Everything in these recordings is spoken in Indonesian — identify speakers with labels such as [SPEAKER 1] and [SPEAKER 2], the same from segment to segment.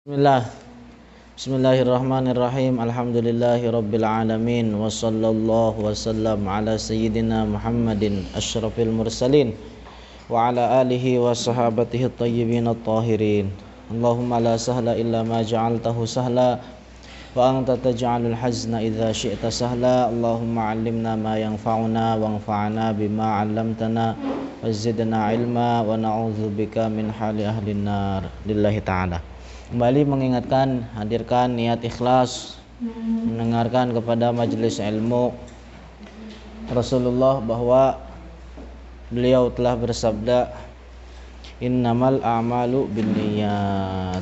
[SPEAKER 1] Bismillah. Bismillahirrahmanirrahim. Alhamdulillahi rabbil alamin wa sallallahu wasallam ala sayyidina Muhammadin asyrafil mursalin wa ala alihi wa sahabatihi at-tayyibin at-tahirin. Allahumma la sahla illa ma ja'altahu sahla wa anta taj'alul hazna idza syi'ta sahla. Allahumma 'allimna ma yanfa'una wanfa'na bima 'allamtana wazidna ilma wa na'udzubika min hali ahlin nar. Lillahi ta'ala. Kembali mengingatkan, hadirkan niat ikhlas mendengarkan kepada majelis ilmu Rasulullah bahwa beliau telah bersabda, innamal a'malu binniyat.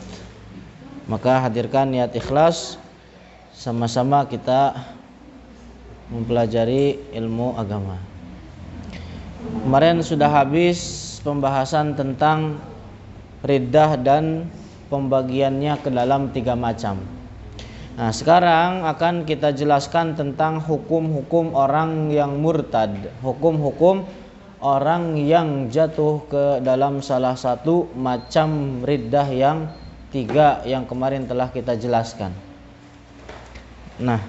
[SPEAKER 1] Maka hadirkan niat ikhlas, sama-sama kita mempelajari ilmu agama. Kemarin sudah habis pembahasan tentang riddah dan pembagiannya ke dalam 3 macam. Nah, sekarang akan kita jelaskan tentang hukum-hukum orang yang murtad, hukum-hukum orang yang jatuh ke dalam salah satu macam riddah yang 3 yang kemarin telah kita jelaskan. Nah,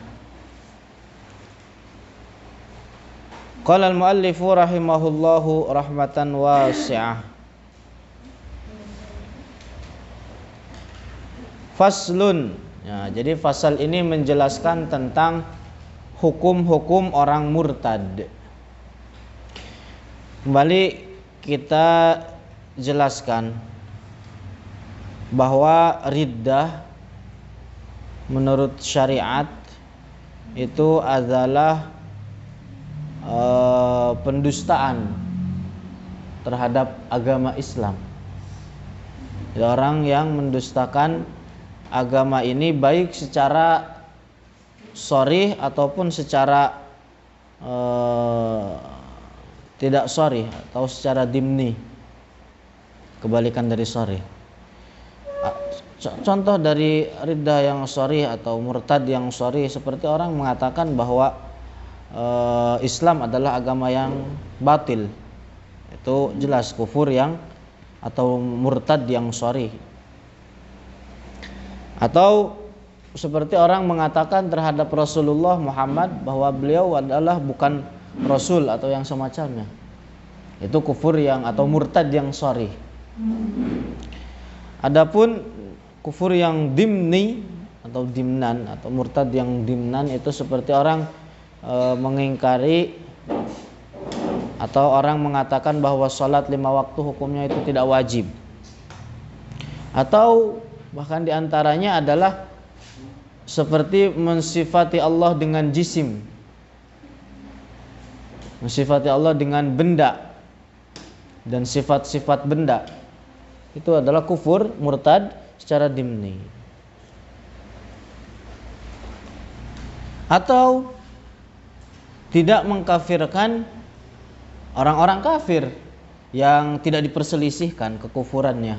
[SPEAKER 1] qala al-muallifu rahimahullahu rahmatan wasi'ah. Faslun. Ya, jadi fasal ini menjelaskan tentang hukum-hukum orang murtad. Kembali kita jelaskan bahwa riddah menurut syariat itu adalah pendustaan terhadap agama Islam. Jadi orang yang mendustakan agama ini baik secara sharih ataupun secara tidak sharih atau secara dimni, kebalikan dari sharih. Contoh dari riddah yang sharih atau murtad yang sharih seperti orang mengatakan bahwa Islam adalah agama yang batil. Itu jelas kufur yang atau murtad yang sharih. Atau seperti orang mengatakan terhadap Rasulullah Muhammad bahwa beliau adalah bukan Rasul atau yang semacamnya. Itu kufur yang atau murtad yang sharih. Adapun kufur yang dimni atau dimnan atau murtad yang dimnan itu seperti orang mengingkari atau orang mengatakan bahwa salat 5 waktu hukumnya itu tidak wajib. Atau bahkan diantaranya adalah seperti mensifati Allah dengan jisim, mensifati Allah dengan benda dan sifat-sifat benda. Itu adalah kufur murtad secara dimni. Atau tidak mengkafirkan orang-orang kafir yang tidak diperselisihkan kekufurannya,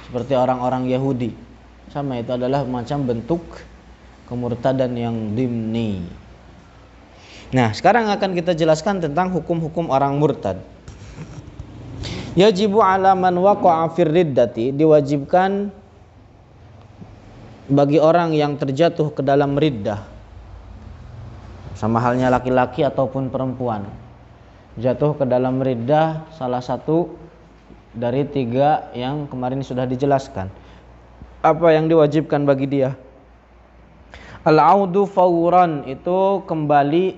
[SPEAKER 1] seperti orang-orang Yahudi. Sama, itu adalah macam bentuk kemurtadan yang dimni. Nah, sekarang akan kita jelaskan tentang hukum-hukum orang murtad. Yajibu ala man waqa'a fir riddati, diwajibkan bagi orang yang terjatuh ke dalam riddah, sama halnya laki-laki ataupun perempuan, jatuh ke dalam riddah salah satu dari 3 yang kemarin sudah dijelaskan. Apa yang diwajibkan bagi dia? Al-audu fauran, itu kembali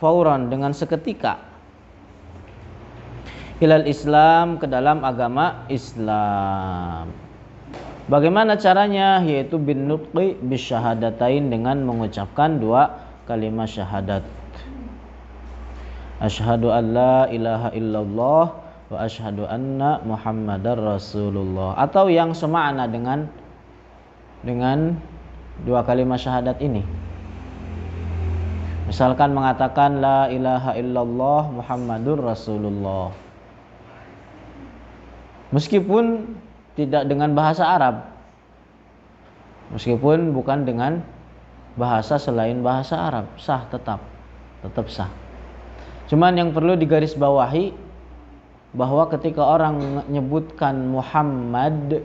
[SPEAKER 1] fauran dengan seketika. Ilal Islam, ke dalam agama Islam. Bagaimana caranya? Yaitu bin nutqi bisyahadatain, dengan mengucapkan 2 kalimat syahadat. Asyhadu an la ilaha illallah wa asyhadu anna Muhammadar Rasulullah, atau yang semakna dengan 2 kalimat syahadat ini. Misalkan mengatakan la ilaha illallah Muhammadur Rasulullah, meskipun tidak dengan bahasa Arab, meskipun bukan dengan bahasa selain bahasa Arab, sah, tetap sah. Cuman yang perlu digarisbawahi bahwa ketika orang menyebutkan Muhammad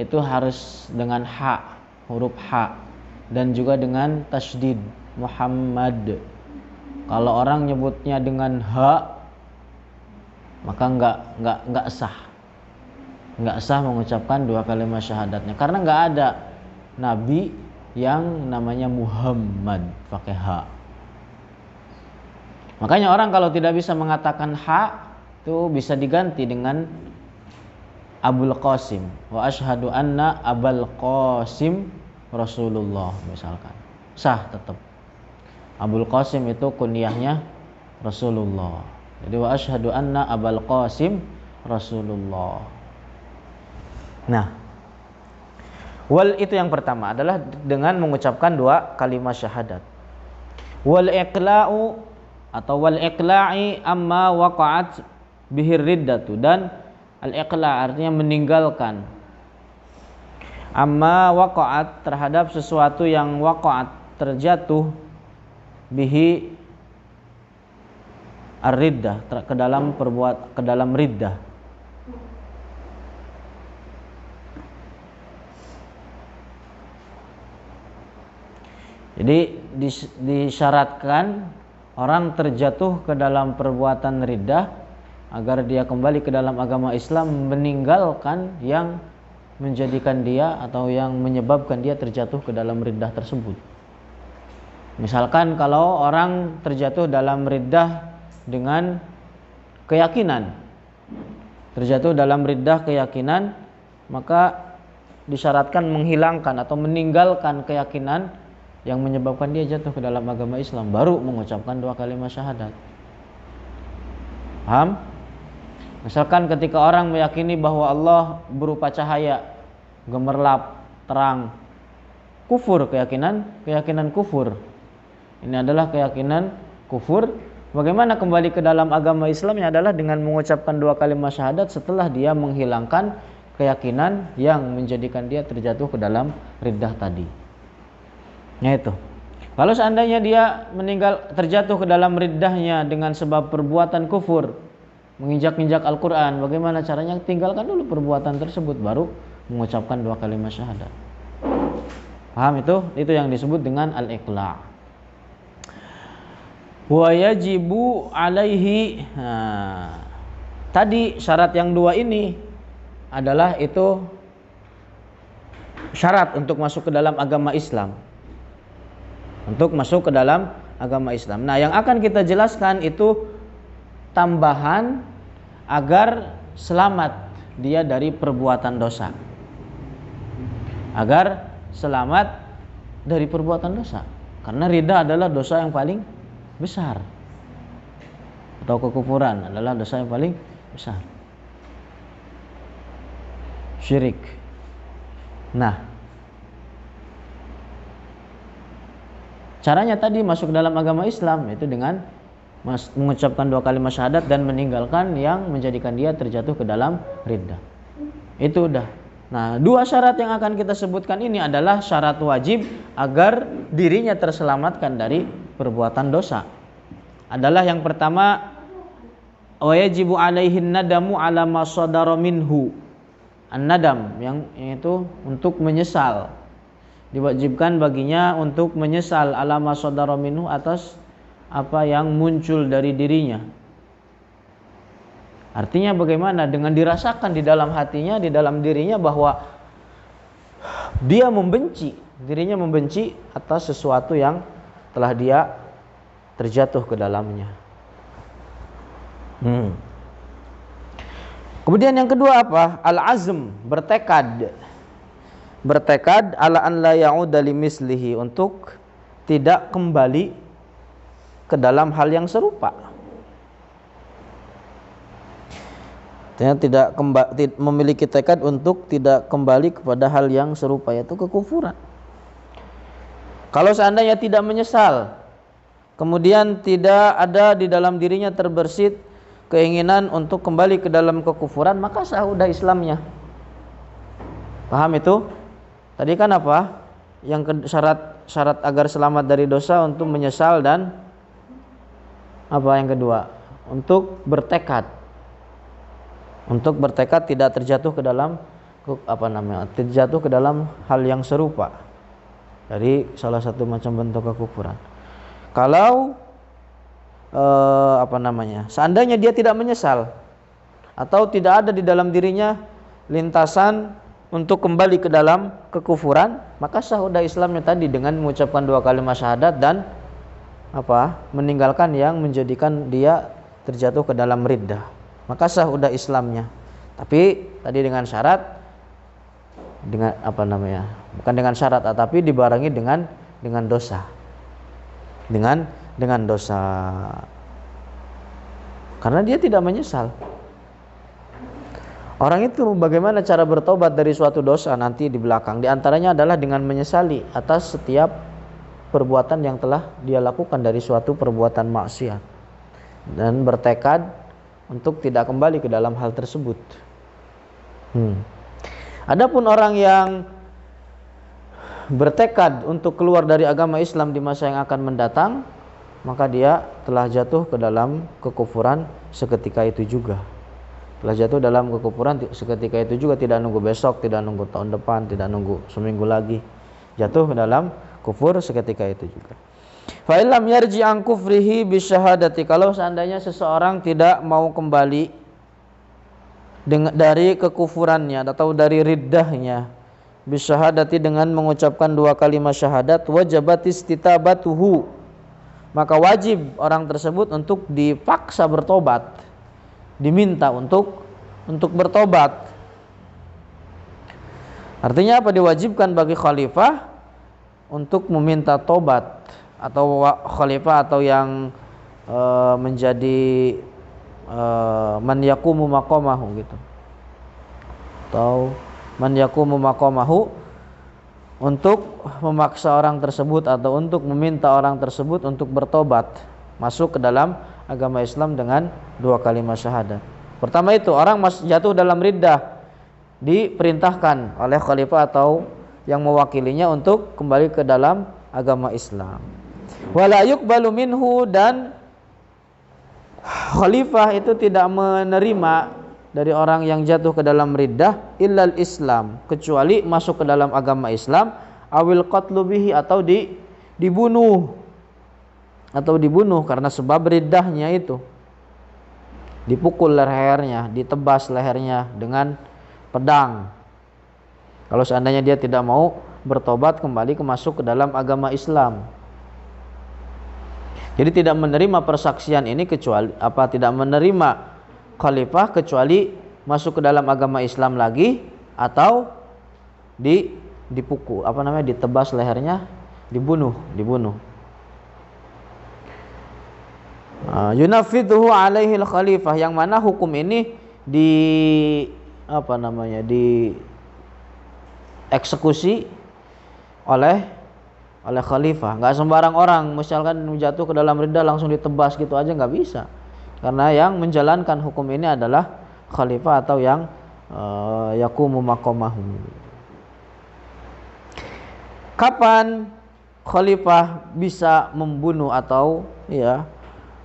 [SPEAKER 1] itu harus dengan ha, huruf ha, dan juga dengan tasydid Muhammad. Kalau orang nyebutnya dengan ha, maka enggak sah. Enggak sah mengucapkan dua kalimat syahadatnya karena enggak ada nabi yang namanya Muhammad pakai ha. Makanya orang kalau tidak bisa mengatakan ha itu bisa diganti dengan Abul Qasim. Wa asyhadu anna Abul Qasim Rasulullah misalkan. Sah tetap. Abul Qasim itu kunyahnya Rasulullah. Jadi wa asyhadu anna Abul Qasim Rasulullah. Nah, wal itu yang pertama adalah dengan mengucapkan dua kalimat syahadat. Wal iqla'u atau wal iqla'i amma waqa'at bihir riddatu, dan al-iqla' artinya meninggalkan amma waqa'at terhadap sesuatu yang waqa'at terjatuh bihi ar-riddah ke dalam riddah. Jadi disyaratkan orang terjatuh ke dalam perbuatan riddah agar dia kembali ke dalam agama Islam meninggalkan yang menjadikan dia atau yang menyebabkan dia terjatuh ke dalam riddah tersebut. Misalkan kalau orang terjatuh dalam riddah dengan keyakinan, maka disyaratkan menghilangkan atau meninggalkan keyakinan yang menyebabkan dia jatuh ke dalam agama Islam, baru mengucapkan dua kalimat syahadat. Paham? Misalkan ketika orang meyakini bahwa Allah berupa cahaya, gemerlap, terang, kufur, keyakinan kufur. Ini adalah keyakinan kufur. Bagaimana kembali ke dalam agama Islamnya adalah dengan mengucapkan dua kalimat syahadat setelah dia menghilangkan keyakinan yang menjadikan dia terjatuh ke dalam riddah tadi. Ya itu. Kalau seandainya dia terjatuh ke dalam riddahnya dengan sebab perbuatan kufur, menginjak-injak Al-Quran, bagaimana caranya? Tinggalkan dulu perbuatan tersebut, baru mengucapkan dua kalimat syahadat. Paham itu? Itu yang disebut dengan al-iqla'. Wa yajibu alaihi. Tadi syarat yang dua ini adalah itu syarat untuk masuk ke dalam agama Islam. Nah, yang akan kita jelaskan itu tambahan agar selamat dia dari perbuatan dosa. Karena ridha adalah dosa yang paling besar. Atau kekufuran adalah dosa yang paling besar. Syirik. Nah, caranya tadi masuk dalam agama Islam itu dengan mengucapkan dua kalimat syahadat dan meninggalkan yang menjadikan dia terjatuh ke dalam riddah. Itu udah. Nah, dua syarat yang akan kita sebutkan ini adalah syarat wajib agar dirinya terselamatkan dari perbuatan dosa. Adalah yang pertama, wa yajibu alaihin nadamu ala ma sadara minhu. An-nadam yang itu untuk menyesal. Diwajibkan baginya untuk menyesal alama sadara minhu atas apa yang muncul dari dirinya. Artinya bagaimana? Dengan dirasakan di dalam hatinya, di dalam dirinya bahwa dirinya membenci atas sesuatu yang telah dia terjatuh ke dalamnya. Kemudian yang kedua apa? Al-azm, bertekad ala an la ya'uda limislihi, untuk tidak kembali ke dalam hal yang serupa. Tidak memiliki tekad untuk tidak kembali kepada hal yang serupa, yaitu kekufuran. Kalau seandainya tidak menyesal, kemudian tidak ada di dalam dirinya terbersit keinginan untuk kembali ke dalam kekufuran, maka sah udah Islamnya. Paham itu? Tadi kan apa? Yang syarat agar selamat dari dosa untuk menyesal, dan apa yang kedua? Untuk bertekad tidak terjatuh ke dalam terjatuh ke dalam hal yang serupa dari salah satu macam bentuk kekufuran. Kalau seandainya dia tidak menyesal atau tidak ada di dalam dirinya lintasan untuk kembali ke dalam kekufuran, maka sah udah Islamnya tadi dengan mengucapkan 2 kalimat syahadat dan meninggalkan yang menjadikan dia terjatuh ke dalam riddah, maka sah udah Islamnya. Tapi tadi dengan syarat, dengan bukan dengan syarat, tapi dibarengi dengan dosa, dengan dosa, karena dia tidak menyesal. Orang itu bagaimana cara bertobat dari suatu dosa nanti di belakang? Di antaranya adalah dengan menyesali atas setiap perbuatan yang telah dia lakukan dari suatu perbuatan maksiat dan bertekad untuk tidak kembali ke dalam hal tersebut. Adapun orang yang bertekad untuk keluar dari agama Islam di masa yang akan mendatang, maka dia telah jatuh ke dalam kekufuran seketika itu juga. Telah jatuh dalam kekufuran seketika itu juga, tidak nunggu besok, tidak nunggu tahun depan, tidak nunggu seminggu lagi. Jatuh ke dalam kufur seketika itu juga. Fa illam yarji an kufrihi bisyahadati, kalau seandainya seseorang tidak mau kembali dari kekufurannya atau dari riddahnya, bisyahadati dengan mengucapkan 2 kalimat syahadat, wajabat istitabatuhu, maka wajib orang tersebut untuk dipaksa bertobat, diminta untuk bertobat. Artinya apa? Diwajibkan bagi khalifah untuk meminta tobat, atau khalifah atau yang menjadi man yaqumu maqamahu gitu, atau man yaqumu maqamahu, untuk memaksa orang tersebut atau untuk meminta orang tersebut untuk bertobat, masuk ke dalam agama Islam dengan 2 kalimat syahadat. Pertama itu, orang jatuh dalam riddah, diperintahkan oleh khalifah atau yang mewakilinya untuk kembali ke dalam agama Islam. Wala yuqbalu minhu, dan khalifah itu tidak menerima dari orang yang jatuh ke dalam riddah illal Islam, kecuali masuk ke dalam agama Islam, awil qatlu bihi, atau dibunuh karena sebab riddahnya itu, dipukul lehernya, ditebas lehernya dengan pedang, kalau seandainya dia tidak mau bertobat kembali masuk ke dalam agama Islam. Jadi tidak menerima persaksian ini kecuali tidak menerima khalifah kecuali masuk ke dalam agama Islam lagi, atau dipukul ditebas lehernya, dibunuh. Yunafidhu alaihi al-khalifah, yang mana hukum ini dieksekusi oleh khalifah. Nggak sembarang orang misalkan jatuh ke dalam riddah langsung ditebas gitu aja, nggak bisa, karena yang menjalankan hukum ini adalah khalifah atau yang yaqumu maqamahu. Kapan khalifah bisa membunuh atau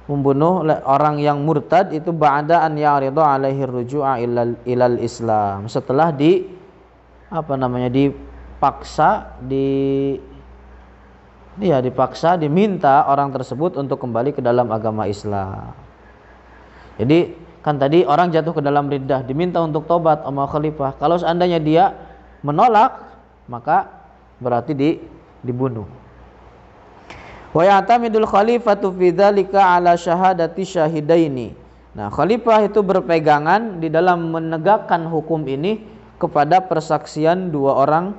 [SPEAKER 1] membunuh orang yang murtad? Itu ba'da an ya'ridu alaihi ruju'a ilal Islam, setelah dipaksa diminta orang tersebut untuk kembali ke dalam agama Islam. Jadi kan tadi orang jatuh ke dalam riddah, diminta untuk tobat sama khalifah. Kalau seandainya dia menolak, maka berarti dibunuh. Wa ya'tamidul khalifatu fi dzalika ala syahadati syahidaini. Nah, khalifah itu berpegangan di dalam menegakkan hukum ini kepada persaksian dua orang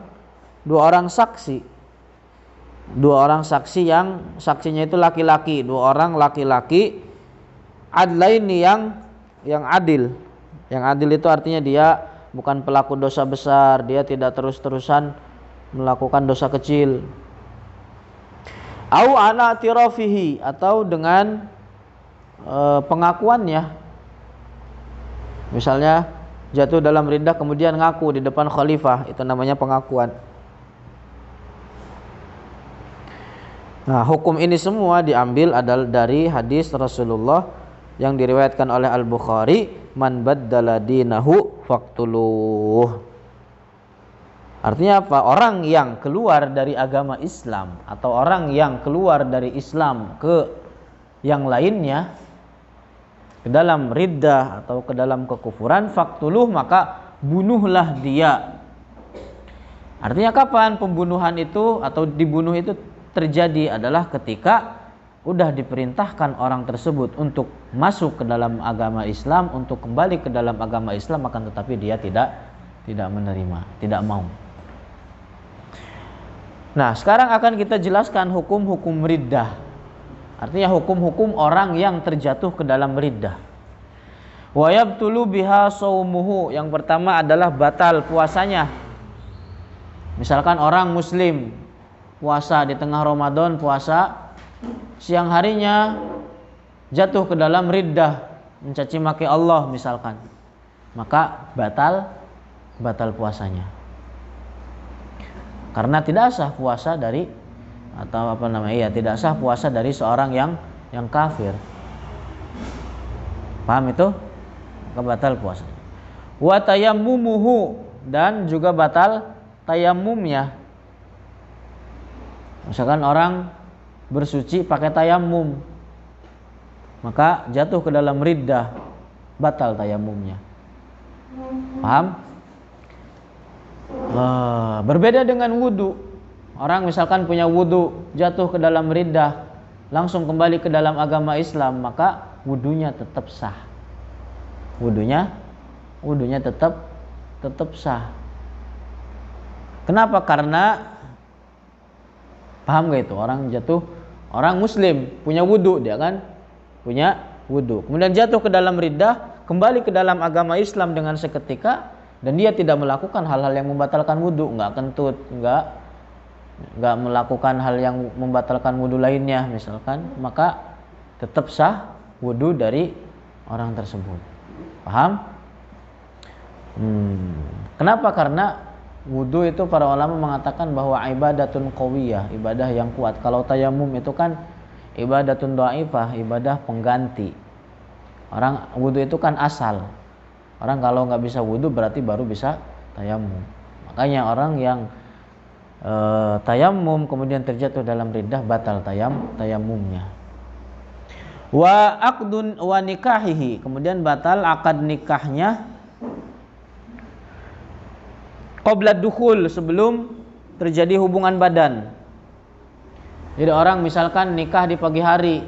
[SPEAKER 1] saksi. 2 orang saksi yang saksinya itu laki-laki, 2 orang laki-laki, adlaini, yang adil. Yang adil itu artinya dia bukan pelaku dosa besar, dia tidak terus-terusan melakukan dosa kecil. Au ala tirafihi, atau dengan pengakuannya. Misalnya jatuh dalam riddah kemudian ngaku di depan khalifah, itu namanya pengakuan. Nah, hukum ini semua diambil adalah dari hadis Rasulullah yang diriwayatkan oleh Al-Bukhari, man baddala dinahu faqtuluh. Artinya apa? Orang yang keluar dari agama Islam atau orang yang keluar dari Islam ke yang lainnya, ke dalam riddah atau ke dalam kekufuran, faktuluh, maka bunuhlah dia. Artinya kapan pembunuhan itu atau dibunuh itu terjadi adalah ketika udah diperintahkan orang tersebut untuk masuk ke dalam agama Islam, untuk kembali ke dalam agama Islam, akan tetapi dia tidak menerima, tidak mau. Nah, sekarang akan kita jelaskan hukum-hukum riddah. Artinya hukum-hukum orang yang terjatuh ke dalam riddah. Wa yabtulu biha shaumuhu. Yang pertama adalah batal puasanya. Misalkan orang muslim puasa di tengah Ramadan, puasa siang harinya jatuh ke dalam riddah, mencaci maki Allah misalkan, maka batal puasanya. Karena tidak sah puasa dari tidak sah puasa dari seorang yang kafir. Paham itu? Maka batal puasanya. Wa tayammumuhu, dan juga batal tayammumnya. Misalkan orang bersuci pakai tayammum, maka jatuh ke dalam riddah, batal tayammumnya. Paham? Berbeda dengan wudu. Orang misalkan punya wudu, jatuh ke dalam riddah, langsung kembali ke dalam agama Islam, maka wudunya tetap sah. Wudunya tetap sah. Kenapa? Karena paham gak itu? Orang muslim punya wudu, dia kan punya wudu, kemudian jatuh ke dalam riddah, kembali ke dalam agama Islam dengan seketika, dan dia tidak melakukan hal-hal yang membatalkan wudu, nggak kentut, nggak melakukan hal yang membatalkan wudu lainnya misalkan, maka tetap sah wudu dari orang tersebut. Paham? Kenapa? Karena wudu itu para ulama mengatakan bahwa ibadatun qawiyah, ibadah yang kuat. Kalau tayamum itu kan ibadatun dhaifah, ibadah pengganti. Orang wudu itu kan asal. Orang kalau nggak bisa wudu berarti baru bisa tayamum. Makanya orang yang tayamum kemudian terjatuh dalam riddah, batal tayamumnya. Wa aqdun wa nikahihi, kemudian batal akad nikahnya qabla dukhul, sebelum terjadi hubungan badan. Jadi orang misalkan nikah di pagi hari,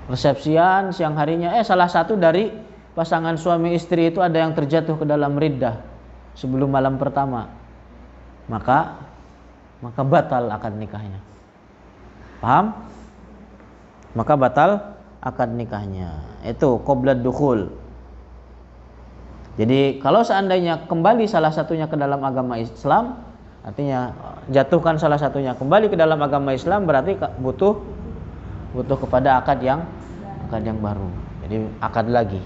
[SPEAKER 1] resepsian siang harinya, salah satu dari pasangan suami istri itu ada yang terjatuh ke dalam riddah sebelum malam pertama, maka batal akad nikahnya. Paham? Maka batal akad nikahnya. Itu qabla dukhul. Jadi kalau seandainya kembali salah satunya ke dalam agama Islam, artinya jatuhkan salah satunya kembali ke dalam agama Islam, berarti butuh kepada akad yang baru. Jadi akad lagi.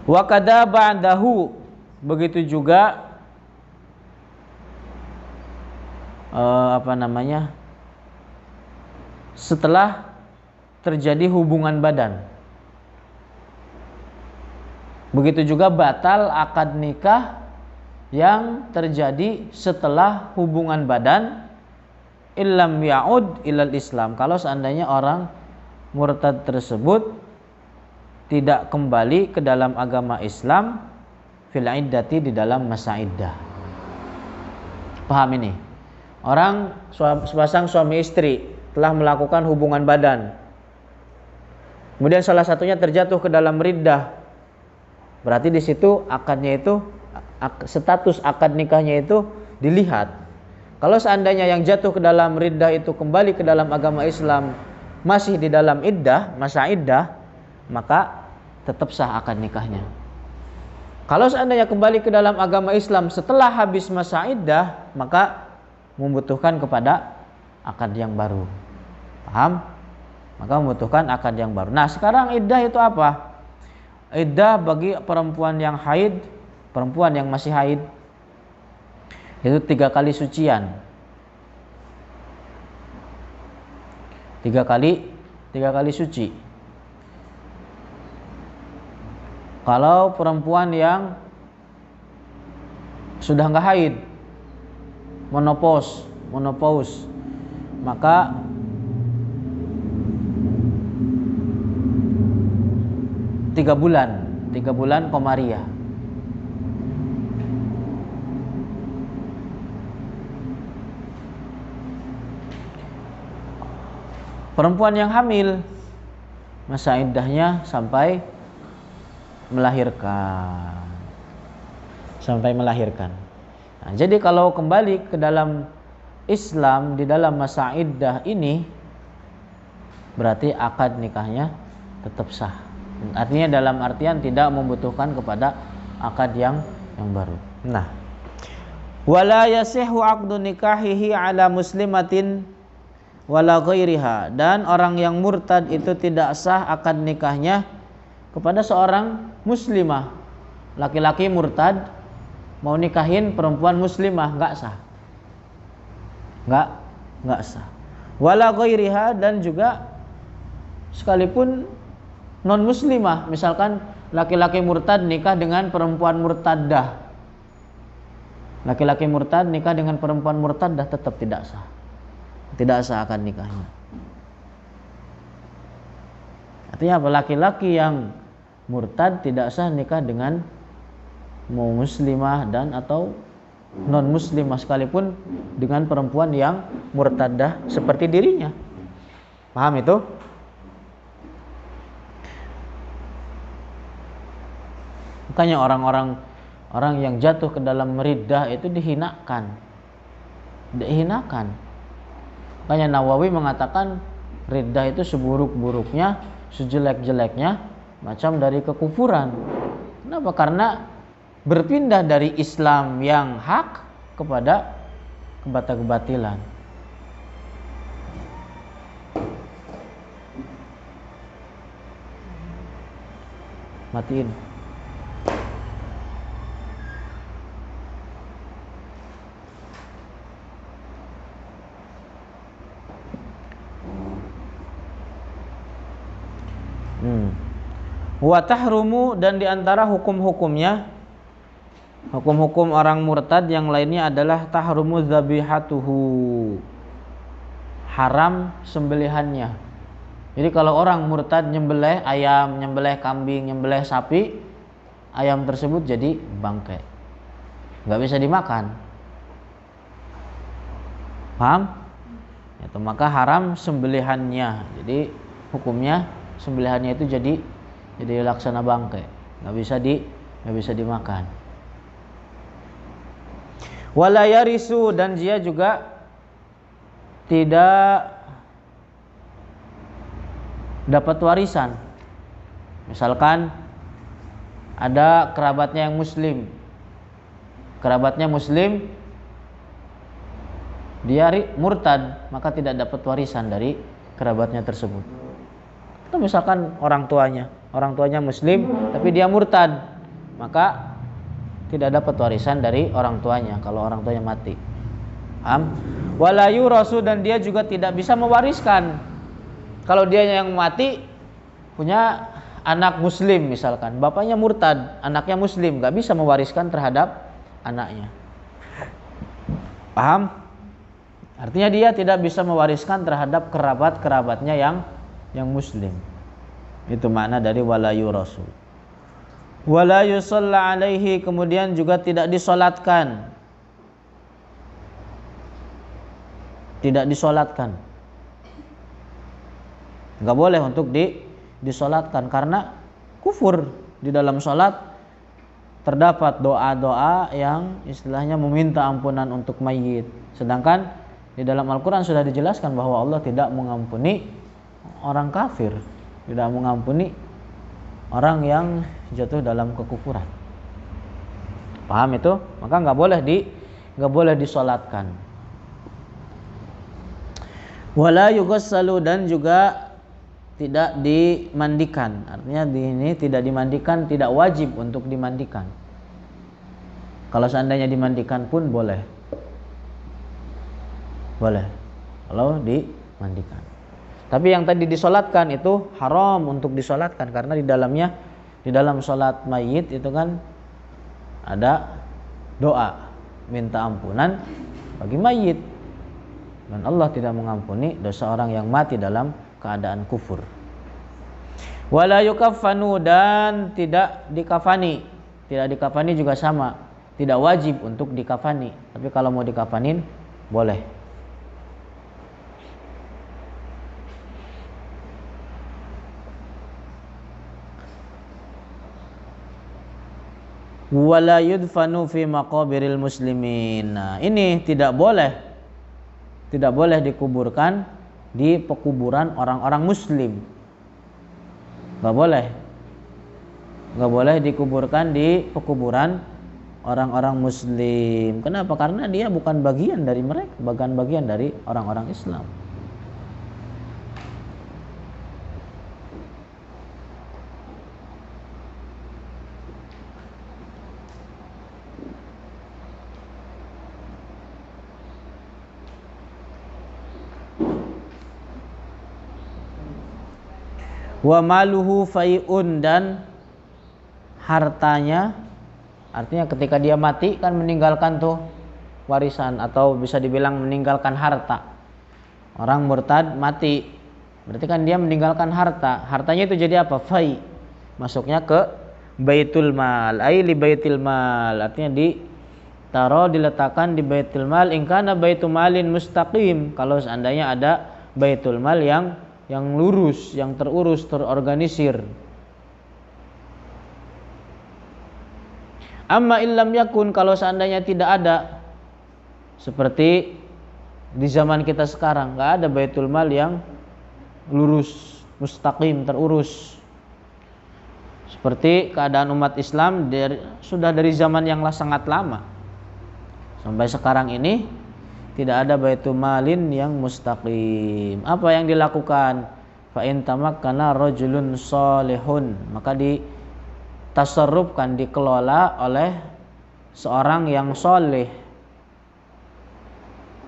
[SPEAKER 1] Wa kada ba'dahu, begitu juga setelah terjadi hubungan badan. Begitu juga batal akad nikah yang terjadi setelah hubungan badan, illam ya'ud ilal Islam, kalau seandainya orang murtad tersebut tidak kembali ke dalam agama Islam fil iddati, di dalam masa iddah. Paham ini? Orang sepasang suami istri telah melakukan hubungan badan, kemudian salah satunya terjatuh ke dalam riddah, berarti di situ akadnya itu, status akad nikahnya itu dilihat. Kalau seandainya yang jatuh ke dalam riddah itu kembali ke dalam agama Islam, masih di dalam iddah, masa iddah, maka tetap sah akad nikahnya. Kalau seandainya kembali ke dalam agama Islam setelah habis masa iddah, maka membutuhkan kepada akad yang baru. Paham? Maka membutuhkan akad yang baru. Nah, sekarang iddah itu apa? Iddah bagi perempuan yang haid, perempuan yang masih haid, itu 3 kali sucian. 3 kali suci. Kalau perempuan yang sudah nggak haid, menopause, maka tiga bulan komariah. Perempuan yang hamil masa iddahnya sampai melahirkan. Nah, jadi kalau kembali ke dalam Islam di dalam masa iddah ini berarti akad nikahnya tetap sah. Artinya dalam artian tidak membutuhkan kepada akad yang baru. Nah, wala yasihhu 'aqdu nikahihi 'ala muslimatin wala ghairiha, dan orang yang murtad itu tidak sah akad nikahnya kepada seorang muslimah. Laki-laki murtad mau nikahin perempuan muslimah enggak sah. Enggak sah. Wala ghairiha, dan juga sekalipun non muslimah, misalkan laki-laki murtad nikah dengan perempuan murtadah. Laki-laki murtad nikah dengan perempuan murtadah tetap tidak sah. Tidak sah akad nikahnya. Artinya apa? Laki-laki yang murtad tidak sah nikah dengan mau muslimah dan atau non muslimah, sekalipun dengan perempuan yang murtadah seperti dirinya. Paham itu? Makanya orang yang jatuh ke dalam riddah itu dihinakan. Makanya Nawawi mengatakan riddah itu seburuk-buruknya, sejelek-jeleknya macam dari kekufuran. Kenapa? Karena berpindah dari Islam yang hak kepada kebatilan. Matiin. Wa tahrumu, dan diantara hukum-hukumnya, hukum-hukum orang murtad yang lainnya adalah tahrumu dzabihatuhu, haram sembelihannya. Jadi kalau orang murtad nyembelih ayam, nyembelih kambing, nyembelih sapi, ayam tersebut jadi bangkai, nggak bisa dimakan. Paham? Itu maka haram sembelihannya. Jadi hukumnya sembelihannya itu jadi laksana bangkai, nggak bisa dimakan. Wala yarisu, dan dia juga tidak dapat warisan. Misalkan ada kerabatnya yang muslim, dia murtad, maka tidak dapat warisan dari kerabatnya tersebut. Atau misalkan orang tuanya muslim tapi dia murtad, maka tidak dapat warisan dari orang tuanya kalau orang tuanya mati. Wala yurasu, dan dia juga tidak bisa mewariskan. Kalau dia yang mati punya anak muslim, misalkan bapaknya murtad, anaknya muslim, gak bisa mewariskan terhadap anaknya. Paham? Artinya dia tidak bisa mewariskan terhadap kerabatnya yang muslim. Itu makna dari wala yurasu. Wala yusalla alaihi, kemudian juga tidak disolatkan. Enggak boleh untuk disolatkan karena kufur. Di dalam solat terdapat doa-doa yang istilahnya meminta ampunan untuk mayit. Sedangkan di dalam Al-Quran sudah dijelaskan bahwa Allah tidak mengampuni orang kafir, tidak mengampuni orang yang jatuh dalam kekufuran. Paham itu? Maka nggak boleh disolatkan. Wala yughassalu, dan juga tidak dimandikan. Artinya di ini tidak dimandikan, tidak wajib untuk dimandikan. Kalau seandainya dimandikan pun boleh kalau dimandikan. Tapi yang tadi disolatkan itu haram untuk disolatkan, karena di dalam solat mayit itu kan ada doa. minta ampunan bagi mayit. Dan Allah tidak mengampuni dosa orang yang mati dalam keadaan kufur. Wala yukaffanu, dan tidak dikafani. Tidak dikafani juga sama, tidak wajib untuk dikafani. Tapi kalau mau dikafanin boleh. Wala yudfanu fi maqabiril muslimin. Nah, ini tidak boleh dikuburkan di pekuburan orang-orang muslim. Nggak boleh dikuburkan di pekuburan orang-orang muslim. Kenapa? Karena dia bukan bagian dari mereka, bagian dari orang-orang Islam. Wa maluhu fai'un, dan hartanya, artinya ketika dia mati kan meninggalkan tuh warisan, atau bisa dibilang meninggalkan harta. Orang murtad mati, berarti kan dia meninggalkan harta. Hartanya itu jadi apa? Fai, masuknya ke baitul mal, li baitil mal, artinya diletakkan di baitul mal. In kana baitul malin mustaqim, kalau seandainya ada baitul mal yang lurus, yang terurus, terorganisir. Amma illam yakun, kalau seandainya tidak ada, seperti di zaman kita sekarang, nggak ada baitul mal yang lurus, mustaqim, terurus. Seperti keadaan umat Islam sudah dari zaman yang sangat lama sampai sekarang ini, tidak ada baitul malin yang mustaqim. Apa yang dilakukan? Fa in tamakkana rajulun salihun, maka ditasarrufkan, dikelola oleh seorang yang soleh.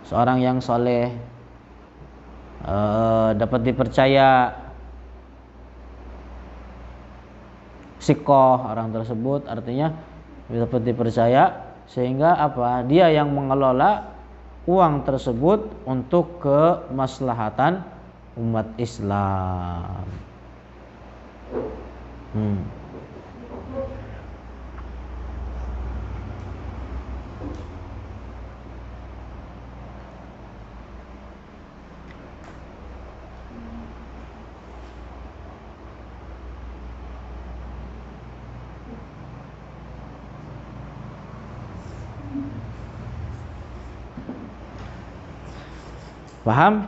[SPEAKER 1] Seorang yang soleh dapat dipercaya, sikoh orang tersebut, artinya dapat dipercaya, sehingga apa? Dia yang mengelola uang tersebut untuk kemaslahatan umat Islam. Paham?